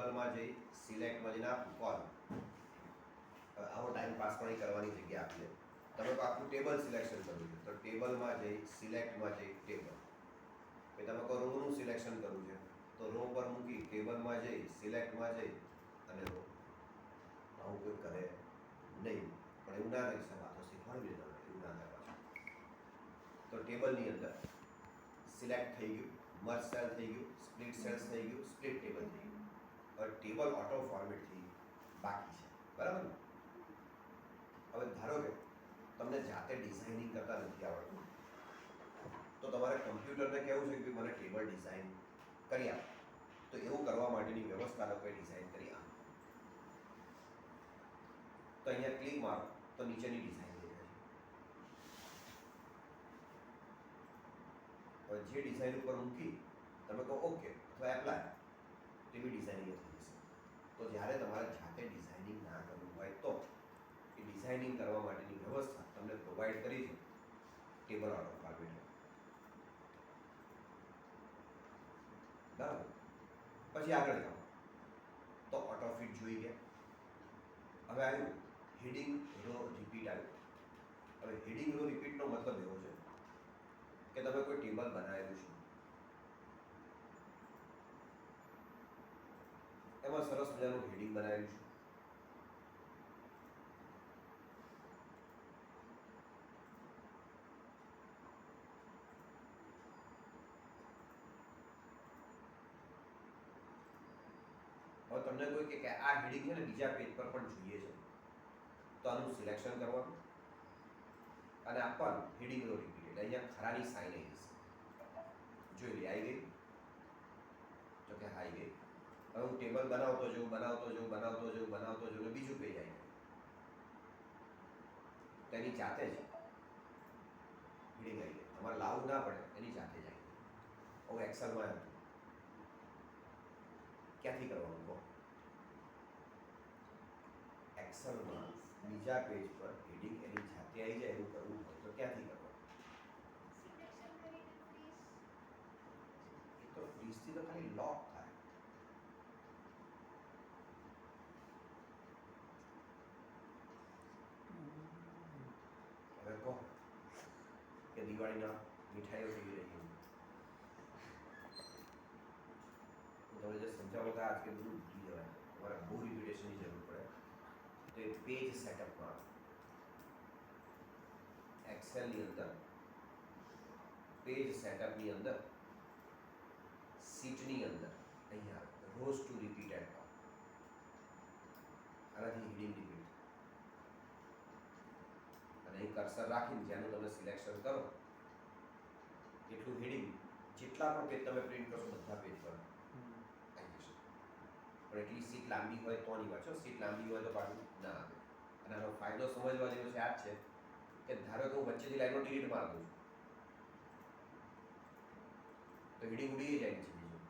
ટેબલમાં જઈ સિલેક્ટમાં જઈને આપું કોલ, આવો ટાઈમ પાસ પણ કરવાની જગ્યા આપીએ. તમે તો આખું ટેબલ સિલેક્શન કરવું છે તો ટેબલમાં જઈ સિલેક્ટમાં જઈ ટેબલ, પછી તમે કહો રોનું સિલેક્શન કરવું છે તો રો પર મૂકી ટેબલમાં જઈ સિલેક્ટમાં જઈ અને રો. આવું કોઈ કરે નહીં, પણ એવું ના કરી શકે, તો શીખવાડવી તમે એવું ના થાય પાછું. તો ટેબલની અંદર સિલેક્ટ થઈ ગયું, મર્જ સેલ થઈ ગયું, સ્પ્લિટ સેલ્સ થઈ ગયું, સ્પ્લિટ ટેબલ થઈ ગયું. હવે ટેબલ ઓટો ફોર્મેટથી બાકી છે, બરાબર ને? હવે ધારો કે તમને જાતે ડિઝાઇનિંગ કરતા નથી આવડતું, તો તમારે કમ્પ્યુટરને કહેવું છે કે મને ટેબલ ડિઝાઇન કરી આપ. તો એવું કરવા માટેની વ્યવસ્થા લોકોએ ડિઝાઇન કરી આપ. તો અહીંયા ક્લિક મારો તો નીચેની ડિઝાઇન થઈ જાય. હવે જે ડિઝાઇન ઉપર મૂકી તમે કહો ઓકે અથવા એપ્લાય, તેવી ડિઝાઇનિંગ થઈ જશે. તો જ્યારે તમારે જાતે ડિઝાઇનિંગ ના કરવું હોય તો એ ડિઝાઇનિંગ કરવા માટેની વ્યવસ્થા તમને પ્રોવાઈડ કરી છે ટેબલ ઓટો ફોર્મેટ. બરાબર. પછી આગળ જાઓ તો ઓટો ફિટ જોઈ ગયા. હવે આવ્યું હેડિંગ રો રિપીટ આવ્યું. હવે હેડિંગ રો રિપીટનો મતલબ એવો છે કે તમે કોઈ ટેબલ બનાવેલું છે, એમાં સરસ મજાનું હેડિંગ બનાવેલું છે, હવે તમને કોઈ કે આ હેડિંગ છે ને બીજા પેજ પર પણ જોઈએ છે, તો આનું સિલેક્શન કરવાનું અને આપવાનું હેડિંગ રો રિપીટ. એટલે અહીંયા ખરાની સાઈન આવી જશે. જોઈ લે આવી ગઈ, તો કે આવી ગઈ. હવે હું ટેબલ બનાવતો જઉં બીજું પેજ આવી ગયું, તેની જાતે જ હેડિંગ આવી ગઈ. તમારે લાવવું ના પડે, એની જાતે જ આવી ગઈ. હવે એક્સેલમાં હતું ક્યાંથી કરવાનું કહો? એક્સેલમાં બીજા પેજ પર હેડિંગ એની જાતે આવી જાય એવું કરવું હોય તો ક્યાંથી કરવાનું? એ તો ફ્રીઝથી તો ખાલી લોક થાય. હવે કહો કે દિવાળીના મીઠાઈઓ કેવી રહી? તમે જે સમજાવતા આજ કે બધું ભૂલી જવાય, તમારે બહુ રિપીટેશનની જરૂર પડે. તો એ પેજ સેટઅપમાં એક્સેલની અંદર પેજ સેટઅપની અંદર સીટની અંદર અહીંયા રોઝ ટુ રિપીટેડ, આનાથી હેડિંગ રિપીટ. અને અહીં કર્સર રાખીને જેનું તમે સિલેક્શન કરો એટલું હેડિંગ જેટલા પણ પેજ તમે પ્રિન્ટ કરશો બધા પેજ પર આવી જશે. પણ એટલી સીટ લાંબી હોય તો નહીં વાંચો, સીટ લાંબી હોય તો પાછું ના આવે. અને આનો ફાયદો સમજવા જેવો છે આ જ છે કે ધારો કે હું વચ્ચેથી લાઈનો ડિલીટ મારી દઉં છું તો હેડિંગ ઉડી જાય છે બીજું.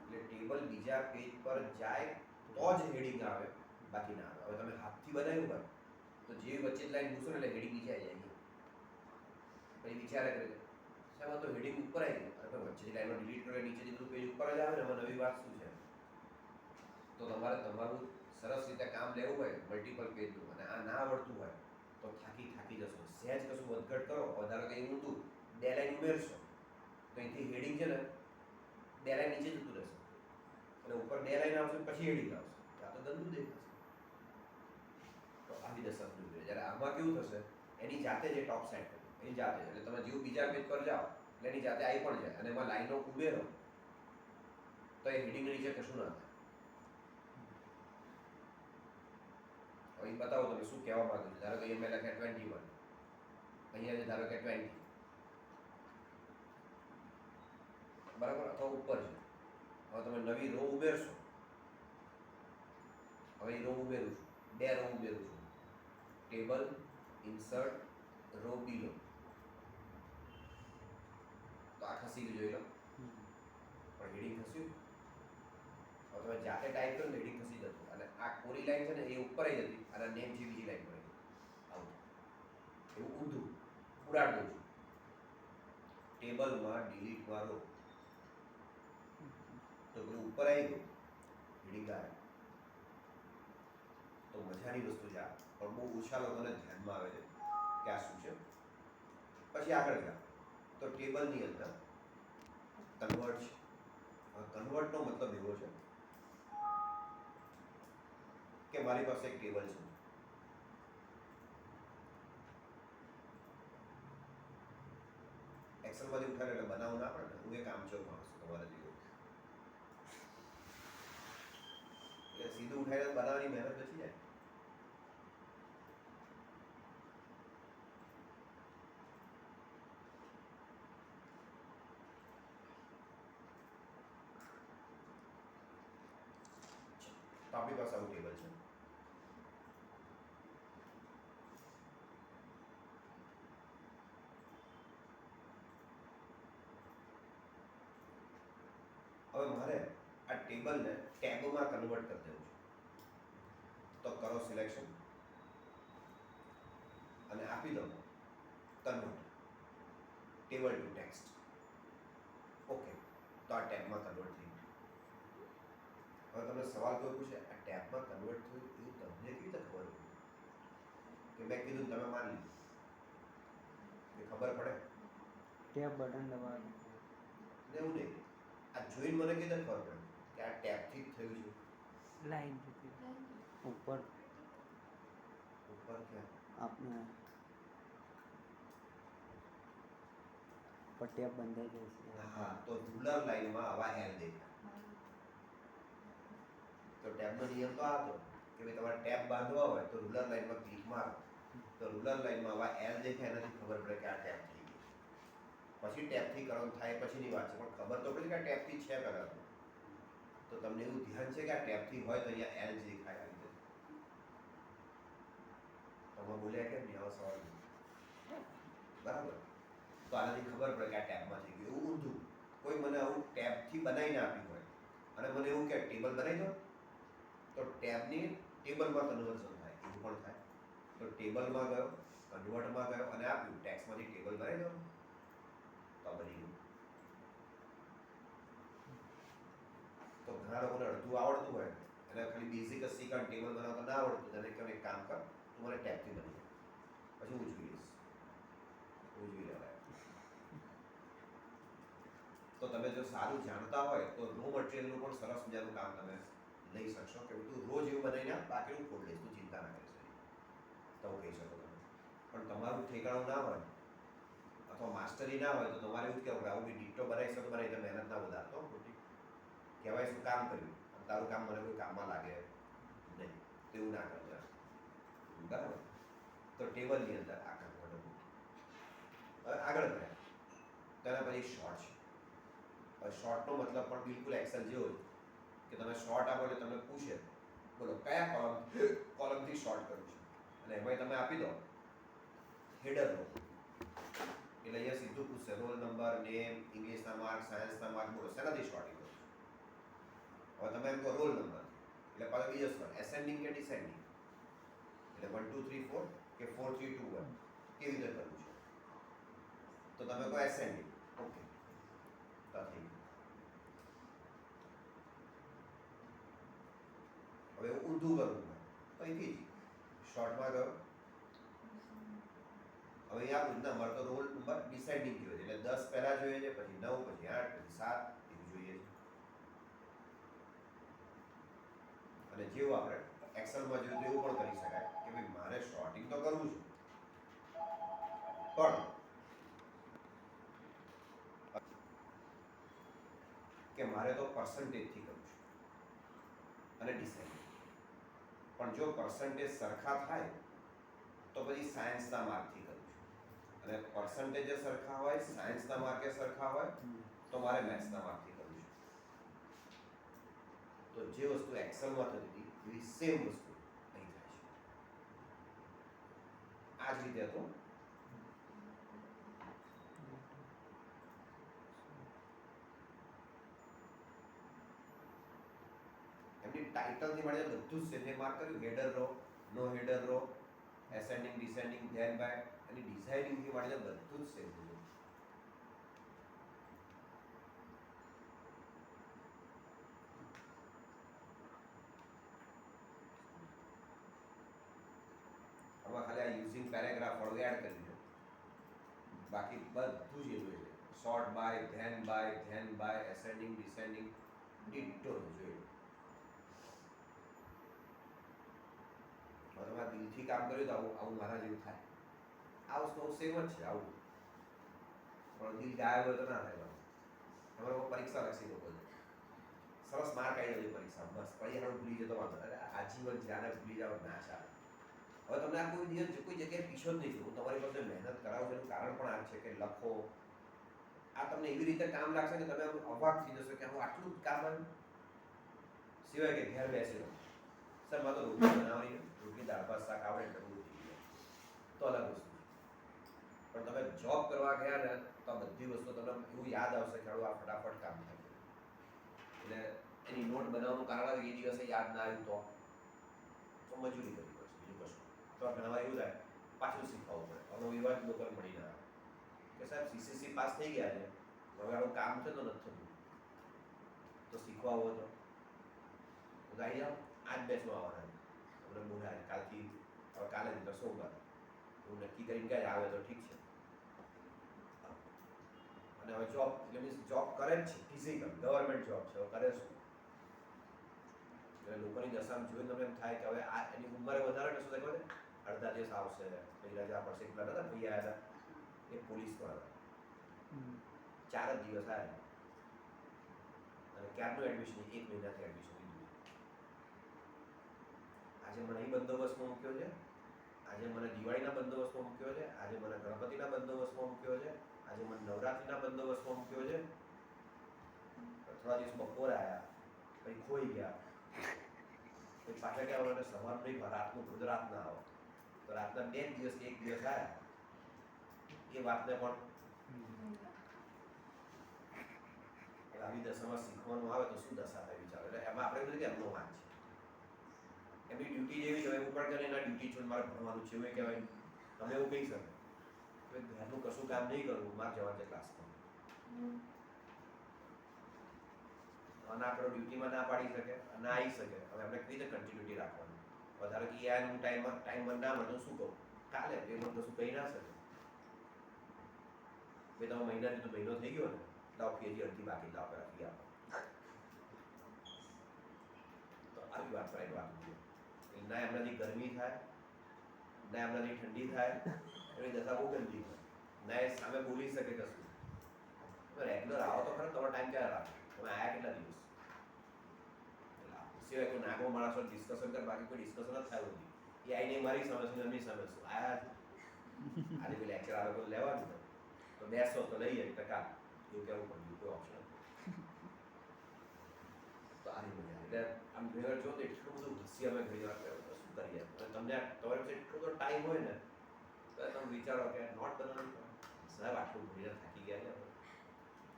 એટલે ટેબલ બીજા પેજ પર જાય તો જ હેડિંગ આવે, બાકી ના આવે. હવે તમે હાથથી બનાવ્યું હોય તો જે વચ્ચે લાઈન મૂકશો ને એટલે હેડિંગ નીચે આવી જાય. પછી વિચારે કરે સાહેબ તો હેડિંગ ઉપર આવી ગઈ, અરે વચ્ચેથી લાઈનો ડિલીટ કરે નીચેથી બધું પેજ ઉપર જ આવે ને, એમાં નવી વાત શું છે? તો તમારે તમારું સરસ રીતે કામ લેવું હોય મલ્ટિપલ પેજનું અને આ ના આવડતું હોય તો થાકી જશો. સહેજ કશું વધઘટ કરો, વધારો કંઈ ઊંધું 2 લાઈન ઉમેરશો તો અહીંથી હેડિંગ છે ને 2 લાઈન નીચે જતું રહેશે અને ઉપર 2 લાઈન આવશે પછી હેડિંગ આવશે. આ તો ગંદુ દેખાશે. તો આવી દશા થવી જોઈએ. જ્યારે આમાં કેવું થશે, એની જાતે જ ટોપ સાઈડ કરે એની જાતે, એટલે તમે જેવું બીજા પેજ પર જાઓ એટલે એની જાતે આવી પણ જાય અને એમાં લાઈનો ઉમેરો તો એ હેડિંગ નીચે કશું ના થાય. હવે બતાવો તમે શું કહેવા માંગો છો. ધારો કે અહીંયા મેં લખ્યા 21, અહીંયા ધારો કે 20, બરાબર, અથવા ઉપર છે. હવે તમે નવી રો ઉમેરશો, હવે એ રો ઉમેરું છું, 2 રો ઉમેરું છું, ટેબલ ઇન્સર્ટ રો બિલો, તો આ ખસી ગયું જોઈ લો, પણ હેડિંગ ખસ્યું. હવે તમે જાતે ટાઈપ કરો ને હેડિંગ ખસી જતું અને આ કોરી લાઈન છે ને એ ઉપર આવી જતી અને નેમ જે બીજી લાઈન પર આવી આવું. એવું ઊંધું ઉડાડ દઉં છું. ટેબલમાં ડિલીટ મારો તો પેલું ઉપર આવી ગયું હેડિંગ આવે તો મજાની વસ્તુ છે આ, પણ બહુ ઓછા લોકોને ધ્યાનમાં આવે છે કે આ શું છે. પછી આગળ જા તો ટેબલની અંદર કન્વર્ટ છે. કન્વર્ટનો મતલબ એવો છે કે મારી પાસે એક ટેબલ છે, એક્સેલમાંથી ઉઠાડે એટલે બનાવવું ના પડે. હું એક આમચો માણસ તમારે જેવો, એટલે સીધું ઉઠાડીને બનાવવાની મહેનત બચી જાય. તો આપણી પાસે આવું ટેબલ છે. હવે મારે આ ટેબલને ટેબમાં કન્વર્ટ કરી દેવું છે. તો કરો સિલેક્શન અને આપી દો convert table to text. Okay, તો આ ટેબમાં કન્વર્ટ થઈ ગયું. હવે તમને સવાલ કોઈ પૂછે આ ટેબમાં કન્વર્ટ થયું એવું તમને કેવી રીતે ખબર પડી? કે મેં કીધું તમે માની લીધું એ ખબર પડે? ટેબ બટન દબાવો. એવું નહીં, આ જોઈને મને કેવી રીતે ખબર પડે કે આ ટેબથી જ થયું છે? લાઈન ઉપર ઉપર ક્યાં? આપણે પર ટેબ બંધાઈ જાય છે. હા, તો રૂલર લાઈનમાં આવા એલ દેખાય. તો ટેબનો નિયમ તો આ હતો કે ભાઈ તમારે ટેબ બાંધવા હોય તો રૂલર લાઈનમાં ક્લિક મારો, તો રૂલર લાઈનમાં આવા એલ દેખાય, એનાથી ખબર પડે કે આ ટેબ થઈ ગઈ. પછી ટેબથી કરવાનું થાય પછીની વાત છે, પણ ખબર તો પડી કે આ ટેબથી છે કરાતું. તો તમને એવું ધ્યાન છે કે આ ટેબથી હોય તો અહીંયા એલ દેખાય આવી રીતે. તમે બોલ્યા કેમ નહીં? આવો સવાલ નહીં. બરાબર, તો આનાથી ખબર પડે કે આ ટેબમાં થઈ ગયું. એવું ઊંધું કોઈ મને આવું ટેબથી બનાવીને આપ્યું હોય અને મને એવું કે ટેબલ બનાવી દો, તો ટેબની ટેબલમાં કન્વર્ઝન થાય, એવું પણ થાય. તો ટેબલમાં ગયો, કન્વર્ટમાં ગયો અને આપ્યું ટેક્સ્ટમાંથી ટેબલ બનાવી દો, તો બની ગયું. તો ઘણા લોકોને અડધું આવડતું હોય અને ખાલી બેઝિક જ શીખણ ટેબલ બનાવતા ના આવડતું, તેને કહે એક કામ કર તું મને ટેબથી બની જાય, પછી હું જોઈ લઈશ, ઉજવી લેવાય. તો તમે જો સારું જાણતા હોય તો રો મટીરિયલનું પણ સરસ મજાનું કામ તમે લઈ શકશો કે તું રોજ એવું બનાવીને બાકીનું ખોડ લઈશ, તું ચિંતા ના કરીશ, તો કહી શકો તમે. પણ તમારું ઠેકાણું ના હોય અથવા માસ્ટરી ના હોય તો તમારે એવું જ કહેવું કે આવું બી ડિટ્ટો બનાવી શકો, બનાવી તો મહેનત ના વધારતો ખોટી. કહેવાય શું કામ કર્યું, તારું કામ મને કોઈ કામમાં લાગે નહીં, તેવું ના કરજો. બરાબર, તો ટેબલની અંદર આ કામ કરવું. હવે આગળ ગયા તેના પછી શોર્ટ છે. હવે શોર્ટનો મતલબ પણ બિલકુલ એક્સેલ જેવો જ કે તમે શોર્ટ આપો એટલે તમને પૂછે બોલો કયા કોલમથી શોર્ટ કરવું છે, અને એમાં તમે આપી દો હેડર રો, એટલે અહીંયા સીધું પૂછશે રોલ નંબર, નેમ, ઇંગ્લિશના માર્ક, સાયન્સના માર્ક, બોલો શેનાથી શોર્ટિંગ કરો છો? હવે તમે એમ કહો રોલ નંબર, એટલે પાછો બીજો સવાલ એસેન્ડિંગ કે ડિસેન્ડિંગ, એટલે 1 2 3 4 કે 4 3 2 1 કેવી રીતે કરવું છે? તો તમે કહો એસેન્ડિંગ. ઓકે, તો થઈ ગયું. હવે એવું ઊંધું કરવું હોય તો અહીંથી જ શોર્ટમાં ગયો. હવે અહીંયા આપણું ના મારે તો રોલ નંબર ડિસેન્ડિંગ જોઈએ છે, એટલે 10 પહેલા જોઈએ છે, પછી 9, પછી 8, પછી 7 એવું જોઈએ છે. અને જેવું આપણે એક્સેલમાં જોયું એવું પણ કરી શકાય કે ભાઈ મારે શોર્ટિંગ તો કરવું છે પણ કે મારે તો પર્સન્ટેજથી કરવું છે અને ડિસેન્ડિંગ. પણ જો પર્સન્ટેજ સરખા થાય તો પછી સાયન્સના માર્કથી કરવું છે, અને પર્સન્ટેજ સરખા હોય, સાયન્સના માર્કે સરખા હોય તો મારે મેથ્સના માર્કથી કરવું છે. તો જે વસ્તુ એક્સેલમાં થતી હતી એવી સેમ વસ્તુ અહીં થાય છે. આ જ રીતે હતું. એમની ટાઇટલથી મળે બધું જ છે, જે માર્ક કર્યું હેડર રો, નો header row, ascending descending, then by, અને ડિઝાઇનિંગથી મળે બધું જ છે. બાકી બધું જ એવું છે. શોર્ટ બાય, ધ્યાન બાય, એસેન્ડિંગ ડિસેન્ડિંગ ડિટ્ટો જોઈએ. હવે તમારે દિલથી કામ કર્યું તો આવું આવું મારા જેવું થાય. આ વસ્તુ સેમ જ છે આવું. પણ દિલ ગાયબ હોય તો ના થાય. તમારે પરીક્ષા લક્ષી લોકો છે. સરસ માર્ક આવી જાય પરીક્ષા, બસ પરિણામ ભૂલી જતો વાંધો. અરે આજીવન છે, આને ભૂલી જાવ ના ચાલે. હવે તમને આ કોઈ દિવસ કોઈ જગ્યાએ પીછો જ નહીં છું. હું તમારી પાસે મહેનત કરાવું છું એનું કારણ પણ આ છે કે લખો. આ તમને એવી રીતે કામ લાગશે કે તમે અવાક થઈ જશો કે હું આટલું જ કામ આવ્યું. સિવાય કે ઘેર બેસી રહો. સર મારે તો રોટલી બનાવવાની, રોટલી દાળ ભાત શાક આવડે એટલે બધું થઈ જાય તો અલગ વસ્તુ. પણ તમે જોબ કરવા ગયા ને તો આ બધી વસ્તુ તમને એવું યાદ આવશે કે આ ફટાફટ કામ થાય. એટલે એની નોટ બનાવવાનું કારણ એ દિવસે યાદ ના આવ્યું તો મજૂરી કરવી પડશે, બીજું કશું. તો ઘણા વાર એવું થાય પાછું શીખવવું પડે. હવે વિવાદ લોકોને મળી ના આવે કે સાહેબ સીસીસી પાસ થઈ ગયા છે, હવે આવું કામ છે તો નથી થતું, તો શીખવા આવો તો આવી જાઓ. આજ બેસવા આવવાના તમને બોલાય કાલથી. હવે કાલે જ તો સોમવાર હું નક્કી કરીને ગયા આવે તો ઠીક છે. અને હવે જોબ એટલે મીન્સ જોબ કરે જ છે, ફિઝિકલ ગવર્મેન્ટ જોબ છે, હવે કરે શું? એટલે લોકોની દશામાં જોઈને તમને એમ થાય કે હવે આ એની ઉંમરે વધારે ને શું થાય ખબર છે? અડધા દિવસ આવશે પછી રજા પડશે. એટલા હતા ભાઈ આવ્યા હતા એ પોલીસમાં હતા, 4 જ દિવસ આવ્યા અને ક્યારનું એડમિશન 1 મહિનાથી એડમિશન લીધું. આજે મને અહીં બંદોબસ્તમાં મૂક્યો છે, આજે મને દિવાળીના બંદોબસ્તમાં મૂક્યો છે, આજે મને ગણપતિના બંદોબસ્તમાં મૂક્યો છે, આજે મને નવરાત્રિના બંદોબસ્તમાં મૂક્યો છે. થોડા દિવસ બપોરે આવ્યા પછી ખોઈ ગયા, પછી પાછા ગયા મને સવારનું નહીં રાતનું ખુદ રાત ના આવો તો રાતના 2 દિવસ 1 દિવસ આવ્યા. એ વાતને પણ આવી દશામાં શીખવાનું આવે તો શું દશા થાય વિચારો. એટલે એમાં આપણે બધું કે એમનો વાંક છે, એમની ડ્યુટી જેવી હોય એવું પણ કરે એના ડ્યુટી છોડ મારે ભણવાનું છે એવું કહેવાય. તમે એવું કહી શકો કે ઘરનું કશું કામ નહીં કરવું, મારે જવા છે ક્લાસમાં. અને આપણો ડ્યુટીમાં ના પાડી શકે, ના આવી શકે. હવે આપણે કઈ રીતે કન્ટિન્યુટી રાખવાની? વધારે કે યાર હું ટાઈમ ના મળે તો શું કહું? કાલે પેલું કશું કહી ના શકે. ભાઈ તમે મહિનાથી તો મહિનો થઈ ગયો ને, લાવ ફીજી અડધી બાકી લાવ પેલા ફી આપો. તો આવી વાત પર એક વાત ના એમનાથી ગરમી થાય, ના એમનાથી ઠંડી થાય, એની દશા બહુ ગંદી થાય. ના એ સામે બોલી શકે કશું. રેગ્યુલર આવો તો ખરો, તમારો ટાઈમ ક્યારે રાખો? તમે આયા કેટલા દિવસ? સિવાય કોઈ નાગો માણસો ડિસ્કશન કર, બાકી કોઈ ડિસ્કશન જ થાય નથી. એ આઈને મારી સામે છે, એમની સામે છું આયા આજે કોઈ લેક્ચર આવે તો લેવાનું તો બેસો તો લઈએ ટકા એવું કેવું પડ્યું, કોઈ ઓપ્શન તો આવી મજા. એટલે આમ ઘણી વાર જો તો એટલું બધું ઘસી અમે ઘણી વાર શું કરીએ. અને તમને તમારી પાસે એટલો બધો ટાઈમ હોય ને તો તમે વિચારો કે નોટ બનાવવાની સાહેબ આટલું ઘણી થાકી ગયા છે.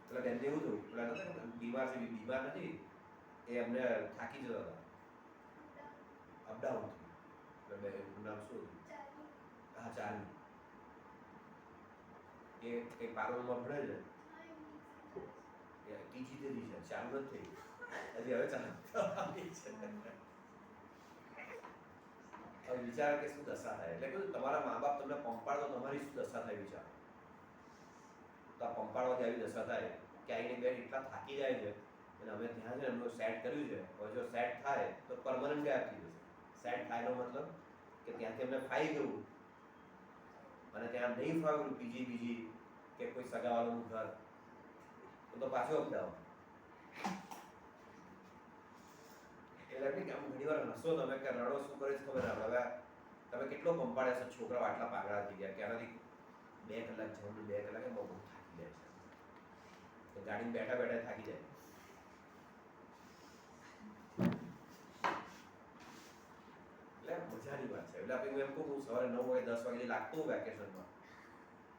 પેલા બેનને એવું થયું, પેલા નતા બીમાર છે, બીમાર નથી એ અમને થાકી જતા હતા, અપડાઉન થયું. એટલે નામ શું હતું? હા ચાર્મી. એ કંઈ પાર્લરમાં ભણે છે, ત્રીજી તેજી છે, ચાલુ નથી થઈ હજી, હવે ચાલુ. હવે વિચાર કે શું દશા થાય. એટલે કહ્યું તમારા મા બાપ તમને પંપાડો તમારી શું દશા થાય વિચાર. તો આ પંપાડવાથી આવી દશા થાય કે આઈને બેન એટલા થાકી જાય છે અને અમે ત્યાં છે એમનું સેટ કર્યું છે. હવે જો સેટ થાય તો પરમનન્ટ ગાયબ થઈ જશે. સેટ થાયનો મતલબ કે ત્યાંથી અમને ફાઈ ગયું અને ત્યાં નહીં ફાવ્યું બીજી કે કોઈ સગાવાળાનું ઘર તો પાછું અપડાવો. એટલે કે આમ ઘણી વાર હસો તમે કે રડો શું કરે છે ખબર આપણે. હવે તમે કેટલો પંપાડે છે છોકરાઓ આટલા પાગળા થઈ ગયા કે આનાથી 2 કલાક જવાનું, 2 કલાક એમાં બહુ થાકી જાય છે. તો ગાડીમાં બેઠા બેઠા થાકી જાય. એટલે મજાની વાત છે. એટલે આપણે હું એમ કહું હું સવારે 9 વાગે 10 વાગે લાગતો હું વેકેશનમાં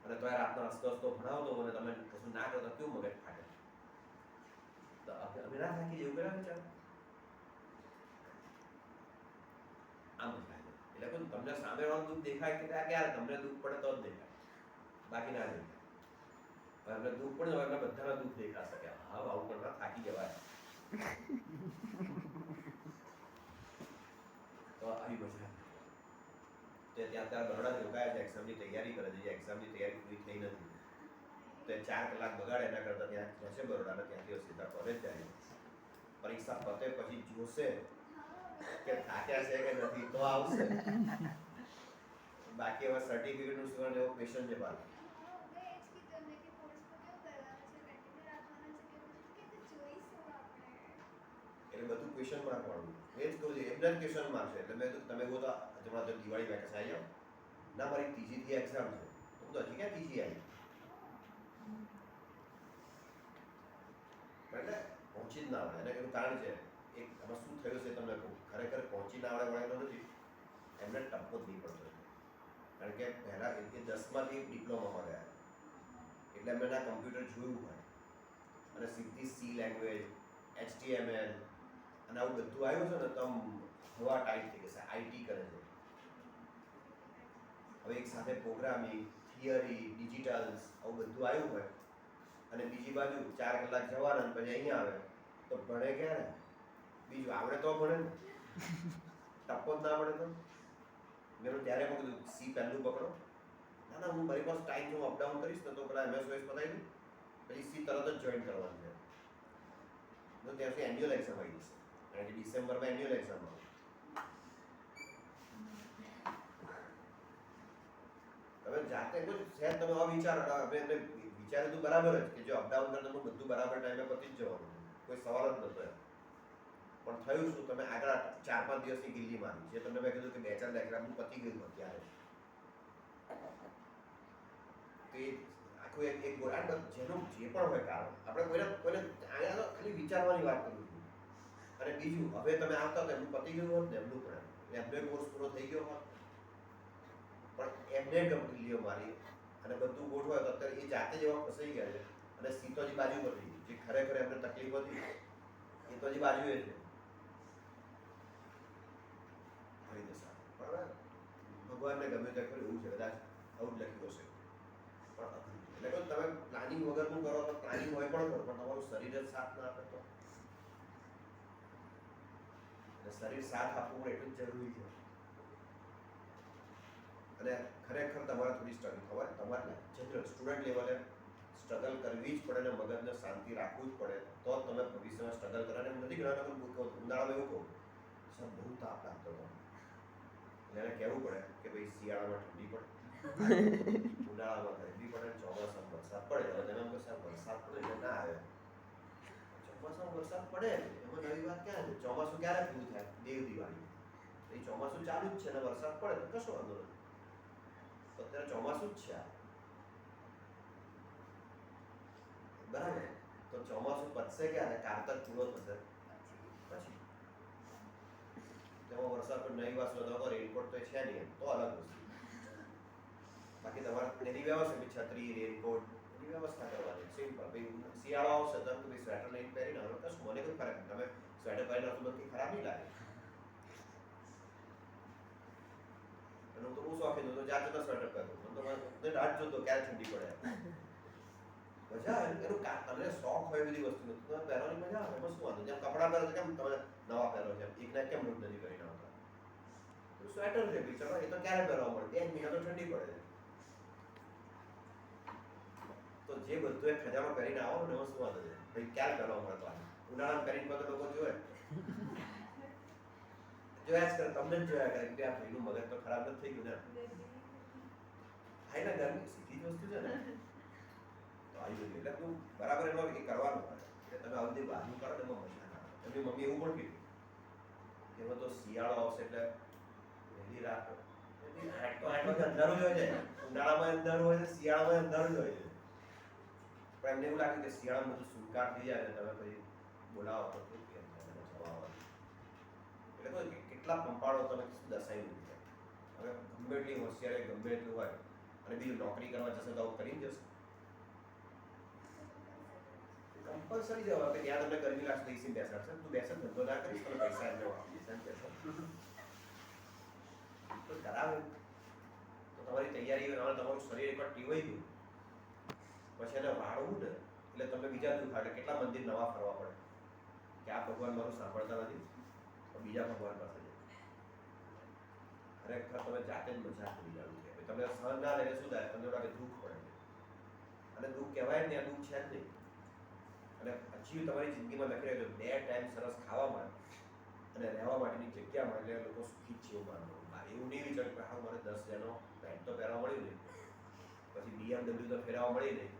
અને તો રાતના હસતો ભણાવતો અને તમે કશું ના કરો તો કેવું મગજ ફાટે. તો અમે ના થાકી જેવું કર્યા વિચાર આમ જ લાગે. એટલે કહું તમને સામે વાળું દુઃખ દેખાય કે ક્યારે તમને દુઃખ પડે તો જ દેખાય, બાકી ના દેખાય. હવે એમને દુઃખ પડે હવે એમને બધાના દુઃખ દેખાશે કે હા આવું પણ ના થાકી જવાય. તો આવી મજા તે ત્યાં બરોડા રોકાયા છે, એક્ઝામની તૈયારી કરે છે. એક્ઝામની તૈયારી પૂરી થઈ નથી તો 4 કલાક બગાડે એના કરતાં ત્યાં જશે બરોડાને, ત્યાંથી સીધા કોલેજ જાય. પરીક્ષા પતે પછી જોશે કે થાક્યા છે કે નથી તો આવશે. બાકી હવે સર્ટિફિકેટનું શું એવો ક્વેશ્ચન છે બાર. એટલે બધું ક્વેશ્ચન માર્ક વાળું એ જ કહું છું, એમને જ ક્વેશ્ચન માર્ક છે. એટલે મેં કીધું તમે કહો તો હમણાં તો દિવાળી વેકેશન આવી જાઓ ના, મારી ત્રીજીથી એક્ઝામ છે. તો હજી ક્યાં ત્રીજી આવી? એટલે પહોંચી જ ના આવડે. એને એનું કારણ છે એક આમાં શું થયું છે તમને કહું. ખરેખર પહોંચી ના આવડે વાળેલો નથી, એમને ટપ્પો જ નહીં પડતો. કારણ કે પહેલાં એ 10માંથી ડિપ્લોમામાં ગયા એટલે એમને ના કમ્પ્યુટર જોયું હોય અને સીધી સી લેંગ્વેજ, HTML અને આવું બધું આવ્યું છે ને તો આમ હવા ટાઈટ થઈ જશે. IT કરે છે હવે, એક સાથે પ્રોગ્રામિંગ, થિયરી, ડિજિટલ્સ આવું બધું આવ્યું હોય અને બીજી બાજુ 4 કલાક જવાના અને પછી અહીંયા આવે તો ભણે ક્યારે? બીજું આવડે તો ભણે ને, ટપ્પો જ ના પડે તો. મેં ત્યારે પણ કીધું સી પહેલું પકડો. ના ના, હું મારી પાસે ટાઈમ હું અપડાઉન કરીશ ને તો પેલા MS OS પતાવી દઉં પછી સી તરત જ જોઈન કરવાનું છે. તો ત્યાંથી એન્યુઅલ એક્ઝામ આવી જશે કારણ કે ડિસેમ્બરમાં એન્યુઅલ એક્ઝામ આવે. તમે જાતે જ સાહેબ તમે આ વિચારો આપણે એમને વિચાર્યું તો બરાબર જ કે જો અપડાઉન કરે તો બધું બરાબર ટાઈમે પતી જ જવાનું, કોઈ સવાલ જ નહોતો એમ. પણ થયું શું, તમે આગળ 4-5 દિવસની ગિલ્લી મારી જે તમને મેં કીધું કે 2-4 એક્ઝામનું પતી ગયું અત્યારે. તો એ આખું એક ગોળાડ જેનું જે પણ હોય કારણ આપણે કોઈને અહીંયા તો ખાલી વિચારવાની વાત કરું છું. અને બીજું હવે તમે આવતા તો એમનું પતી ગયું હોત ને એમનું પણ એમને કોર્સ પૂરો થઈ ગયો હોત પણ એમને ગમગીલીઓ મારી અને બધું ગોઠવાય તો અત્યારે એ જાતે જ એવા ફસાઈ ગયા છે અને સી તો હજી બાજુ હતી જે ખરેખર એમને તકલીફ હતી એ તો હજી બાજુએ છે. આવી દશા બરાબર. ભગવાનને ગમે તે કર્યું એવું છે, કદાચ આવું જ લખ્યું હશે. પણ એટલે તમે પ્લાનિંગ વગરનું કરો તો પ્લાનિંગ હોય પણ કરો પણ તમારું શરીર જ સાથ ના આપે તો. એટલે શરીર સાથ આપવું પણ એટલું જ જરૂરી છે. અને ખરેખર તમારે થોડી સ્ટ્રગલ ખબર તમારે જનરલ સ્ટુડન્ટ લેવલે સ્ટ્રગલ કરવી જ પડે ને મગજને શાંતિ રાખવું જ પડે તો જ તમે ભવિષ્યમાં સ્ટ્રગલ કરે. અને નથી ઘણા લોકો ઉનાળામાં એવું કહું સર બહુ તાપ લાગતો હતો એટલે એને કહેવું પડે કે ભાઈ શિયાળામાં ઠંડી પડે, ઉનાળામાં ગરમી પડે, ચોમાસામાં વરસાદ પડે. હવે તમે કહો સાહેબ વરસાદ પડે એટલે ના આવે. ચોમાસામાં વરસાદ પડે એમાં નવી વાત ક્યાં છે? ચોમાસું ક્યારે પૂરું થાય? દેવ દિવાળી. એ ચોમાસું ચાલુ જ છે ને વરસાદ પડે તો કશો વાંધો નથી. અત્યારે ચોમાસું જ છે બરાબર. તો ચોમાસું પતશે ક્યારે? કારતક પૂરો થશે પછી. તેમાં વરસાદ પર નહીં વાસલો તો રેનકોટ તો છે નહીં તો અલગ વસ્તુ. બાકી તમારે એની વ્યવસ્થા છત્રી, રેનકોટ એની વ્યવસ્થા કરવાની સિમ્પલ. ભાઈ શિયાળો આવશે તો તમે સ્વેટર લઈને પહેરીને આવે કશું મને કોઈ ફરક નહીં. તમે સ્વેટર પહેરીને આવશો તો કંઈ ખરાબ નહીં લાગે. અને હું તો બહુ શોખીન હતો જાતે તો સ્વેટર પહેરું. મને તો રાત જોતો ક્યારે ઠંડી પડે મજા આવે. એનું તમને શોખ હોય બધી વસ્તુનો તમે પહેરવાની મજા આવે. એમાં શું વાંધો? જેમ કપડાં પહેરો તો કેમ તમે નવા પહેરો છે એકને કેમ લૂંટ નથી કરીને આવતા? તો સ્વેટર છે બિચારો એ તો ક્યારે પહેરવા મળે? 1 મહિના તો ઠંડી પડે છે. તો જે બધું એક ખજામાં પહેરીને આવો ને એમાં શું વાંધો છે? ભાઈ ક્યારે પહેરવા મળે? તો ઉનાળામાં પહેરીને તો લોકો જોવે જોયા જ કરે, તમને જ જોયા કરે કે આ ભાઈનું મગજ તો ખરાબ નથી થઈ ગયું ને. હા એટલે ગરમી સીધી જ વસ્તુ છે ને તો આવી બધી. એટલે તું બરાબર એનો એ કરવાનું હોય એટલે તમે આવી બધી બાજુ કરો ને એમાં મજા ના આવે. એમની મમ્મી એવું પણ કીધું કે એમાં તો શિયાળો આવશે એટલે વહેલી રાત 8 વાગે અંધારું જ હોય છે. ઉનાળામાં અંધારું હોય છે, શિયાળામાં અંધારું જ હોય છે. પણ એમને એવું લાગે કે શિયાળામાં બધું સુનકાર થઈ જાય ને તમે પછી બોલાવો તો કેમ જવા આવવાનું. એટલે કેટલા પંપાળો તમે દર્શાવી નથી. હવે ગમે એટલી હોશિયારી ગમે એટલું હોય અને બીજું નોકરી કરવા જશે તો આવું કરી જશે. કમ્પલસરી જવા કે ત્યાં તમને ગરમી લાગશે એસી બેસાડશે તું બેસે ધંધો ના કરીશ તો પૈસા એમને આપીશ એમ કહેશો તો કરાવે. તો તમારી તૈયારી તમારું શરીર એકવાર ટીવાઈ ગયું પછી એને વાળવું ને એટલે તમને બીજા દુખાડે. કેટલા મંદિર નવા ફરવા પડે કે આ ભગવાન મારું સાંભળતા નથી તો બીજા ભગવાન પાસે જાય. ખરેખર તમે જાતે જ મજાક કરી જાણું છે. તમને સહન ના રહે શું થાય? તમને લાગે દુઃખ પડે અને અને દુઃખ કહેવાય ને આ દુઃખ છે જ નહીં. અને હજી તમારી જિંદગીમાં લખી રહ્યો છો 2 ટાઈમ સરસ ખાવા મળે અને રહેવા માટેની જગ્યા મળે એટલે લોકો સુખી જ છે એવું માનવું. એવું નહીં વિચાર્યું કે હા મને 10 જણો પેન્ટ તો પહેરવા મળ્યું નહીં, પછી BMW તો ફેરવા મળી નહીં.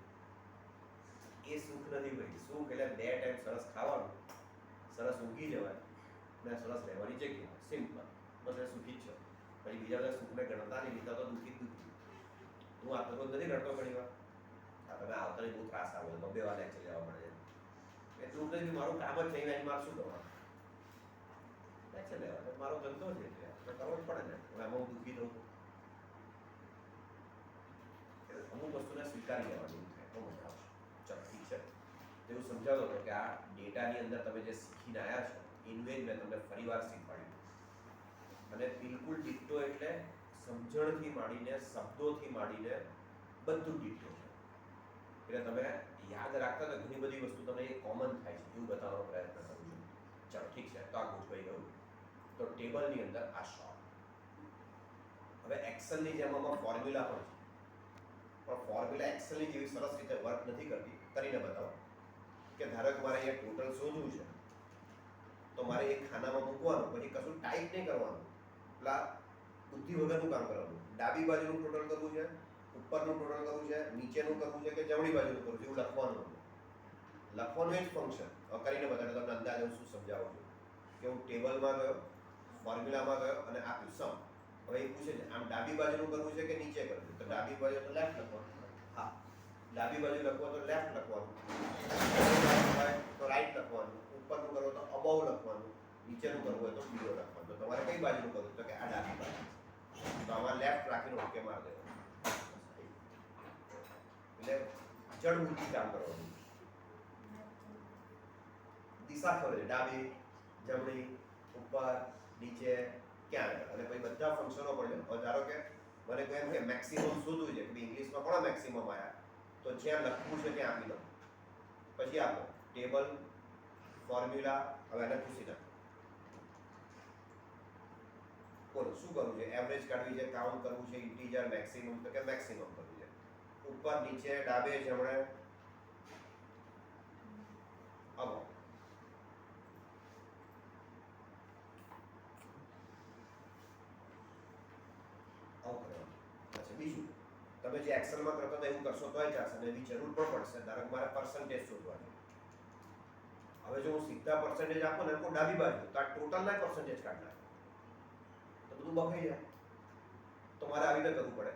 એ સુખ નથી ભાઈ. સુખ એટલે 2 ટાઈમ સરસ ખાવાનું, સરસ ઊંઘી જવાય અને સરસ રહેવાની જગ્યા. સિમ્પલ. બસ એ સુખી જ છે. પછી બીજા બધા સુખને ગણતા નહીં, બીજા તો દુઃખી જ દુઃખી. હું આ તો નથી રડતો ઘણી વાર. આ તમે આવતા બહુ ત્રાસ આવે, 2 વાર લેક્ચર લેવા પડે છે. એટલું નથી, મારું કામ જ નહીં, મારે શું કરવાનું? લેક્ચર લેવા મારો ધંધો છે, એટલે કરવો જ પડે ને. હવે એમાં હું દુઃખી થઉં એટલે અમુક વસ્તુને સ્વીકારી લેવાની થાય તો મજા આવશે. ચાલો ઠીક છે. એવું સમજાવતો હતો કે આ ડેટાની અંદર તમે જે શીખીને આવ્યા છો એનું જ મેં તમને ફરી વાર શીખવાડ્યું. અને બિલકુલ ડિક્ટો એટલે સમજણથી માંડીને શબ્દોથી માંડીને બધું ડિક્ટો છે. એટલે તમે યાદ રાખતા તો ઘણી બધી વસ્તુ તમને એ કોમન થાય છે એવું બતાવવાનો પ્રયત્ન કરું છું. ચાલો ઠીક છે. તો આ ગોઠવાઈ ગયું. તો ટેબલની અંદર આ શોર્ટ. હવે એક્સેલની જેમ આમાં ફોર્મ્યુલા પણ છે, પણ ફોર્મ્યુલા એક્સેલની જેવી સરસ રીતે વર્ક નથી કરતી. કરીને બતાવો કે ધારો કે મારે અહીંયા ટોટલ શોધવું છે તો મારે એક ખાનામાં મૂકવાનું, પછી કશું ટાઈપ નહીં કરવાનું, પેલા બુદ્ધિ વગરનું કામ કરવાનું. ડાબી બાજુનું ટોટલ કરવું છે, ઉપરનું ટોટલ કરવું છે, નીચેનું કરવું છે કે જમણી બાજુનું કરવું છે એવું લખવાનું. લખવાનું એ જ ફંક્શન. કરીને બતાડો તમને અંદાજ હું શું સમજાવું છું કે હું ટેબલમાં ગયો, ફોર્મ્યુલામાં ગયો અને આપ્યું સમ. હવે એ પૂછે છે આમ ડાબી બાજુનું કરવું છે કે નીચે કરવું છે, તો ડાબી બાજુ તો લેફ્ટ લખવાનું. હા, ડાબી બાજુ લખવો તો લેફ્ટ લખવાનું, તો રાઈટ લખવાનું, ઉપરનું કરવું તો અબવ લખવાનું, નીચેનું કરવું હોય તો બીજો લખવાનું. તો તમારે કઈ બાજુનું કરવું? તો કે આ ડાબી બાજુ. તો આમાં લેફ્ટ રાખીને ઓકે માર દેવાનું. એટલે જડ બુદ્ધિ કામ કરવાનું. દિશા ખબર છે, ડાબી, જમણી, ઉપર, નીચે, ક્યાં આગળ. અને પછી બધા ફંક્શનો પણ છે. ધારો કે મને કહે કે મેક્સિમમ શોધવું છે, કે ઇંગ્લિશમાં કોણ મેક્સિમમ આવ્યા, તો જ્યાં લખવું છે ત્યાં આપી દો. પછી આપો ટેબલ, ફોર્મ્યુલા. હવે એને પૂછી નાખો બોલો શું કરવું છે? એવરેજ કાઢવી છે, કાઉન્ટ કરવું છે, ઇન્ટીજર, મેક્સિમમ, તો કે મેક્સિમમ કરવું છે. ઉપર, નીચે, ડાબે, જમણે, અબો. અચ્છા, બીજું તમે જે એક્સેલમાં કરતા હતા એવું કરશો તોય ચાલશે અને એવી જરૂર પણ પડશે. ધારો કે મારે પર્સન્ટેજ શોધવાની. હવે જો હું સીધા પર્સન્ટેજ આપું ને કોઈ ડાબી બાજુ, તો આ ટોટલના પર્સન્ટેજ કાઢી નાખો તો બધું બફાઈ જાય. તો મારે આવી રીતે કરવું પડે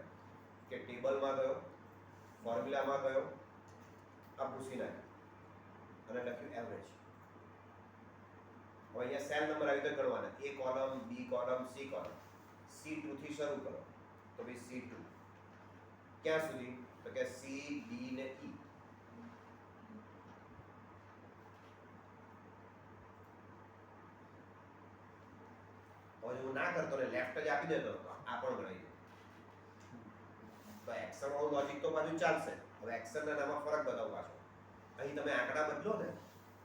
કે ટેબલમાં ગયો, ફોર્મ્યુલામાં ગયો, આ ભૂસી નાખ્યું અને લખ્યું એવરેજ. હવે અહીંયા સેલ નંબર આવી રીતે ગણવાના. એ કોલમ, બી કોલમ, સી કોલમ. C2 થી શરૂ કરો તો ભાઈ C2 ક્યાં સુધી? તો કે C, D ને E. હવે હું ના કરતો ને લેફ્ટ જ આપી દેતો તો આ પણ ગણાઈ જાય. તો એક્સેલ વાળું લોજિક તો પાછું ચાલશે. હવે એક્સેલ ના નામમાં ફરક બતાવો પાછો. અહીં તમે આંકડા બદલો ને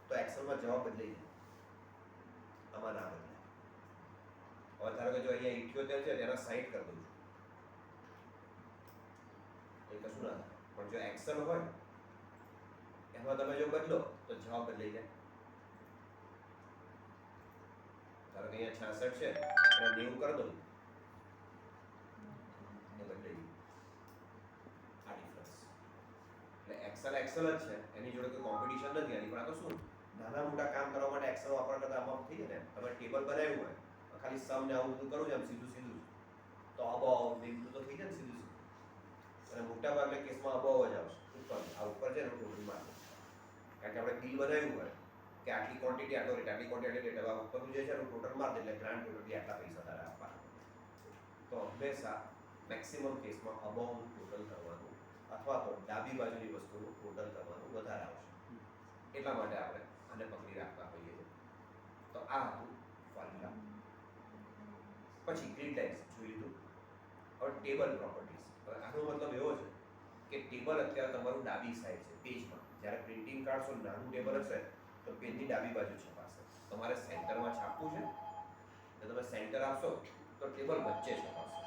તો એક્સેલમાં જવાબ બદલાઈ જાય, આમાં ના બદલાય. હવે ધારો કે જો અહીંયા 78 છે તેના 60 કરી દઉં છું, એ કશું ના થાય. પણ જો એક્સેલ હોય એમાં તમે જો બદલો તો જવાબ બદલાઈ જાય. ધારો કે અહીંયા 66 છે અને 90 કરી દઉં, એ બદલાઈ ગયું. આ ડિફરન્સ. એટલે એક્સેલ એક્સેલ જ છે, એની જોડે કોઈ કોમ્પિટિશન નથી આની. પણ આ તો શું નાના મોટા કામ કરવા માટે એક્સેલ વાપરતા આમાં થઈ જાય ને. તમે ટેબલ બનાવ્યું હોય ખાલી સમ ને આવું બધું કરું છે આમ સીધું સીધું તો અબવ ને બધું તો થઈ જાય ને સીધું સીધું. અને મોટા ભાગના કેસમાં અબવ જ આવશે. ઉપર આ ઉપર છે ને ટોટલ માર્ક, કારણ કે આપણે બિલ બનાવ્યું હોય કે આટલી ક્વોન્ટિટી આટલો રેટ, આટલી ક્વોન્ટિટી રેટ, હવે ઉપરનું જે છે એનું ટોટલ માર્ક એટલે ગ્રાન્ડ ટોટલી આટલા પૈસા તારે આપવાના. તો હંમેશા મેક્સિમમ કેસમાં અબવનું ટોટલ કરવાનું અથવા તો ડાબી બાજુની વસ્તુનું ટોટલ કરવાનું વધારે આવશે. એટલા માટે આપણે આને પકડી રાખતા હોઈએ છીએ. તો આ હતું ફોર્મ્યુલા. પછી ગ્રીડ લાઇન્સ જોઈ લીધું. હવે ટેબલ પ્રોપર્ટીઝ. હવે આનો મતલબ એવો છે કે ટેબલ અત્યારે તમારું ડાબી સાઈડ છે પેજમાં. જ્યારે પ્રિન્ટિંગ કાઢશો નાનું ટેબલ હશે તો પેજની ડાબી બાજુ છપાશે. તમારે સેન્ટરમાં છાપવું છે એટલે તમે સેન્ટર આપશો તો ટેબલ વચ્ચે છપાશે.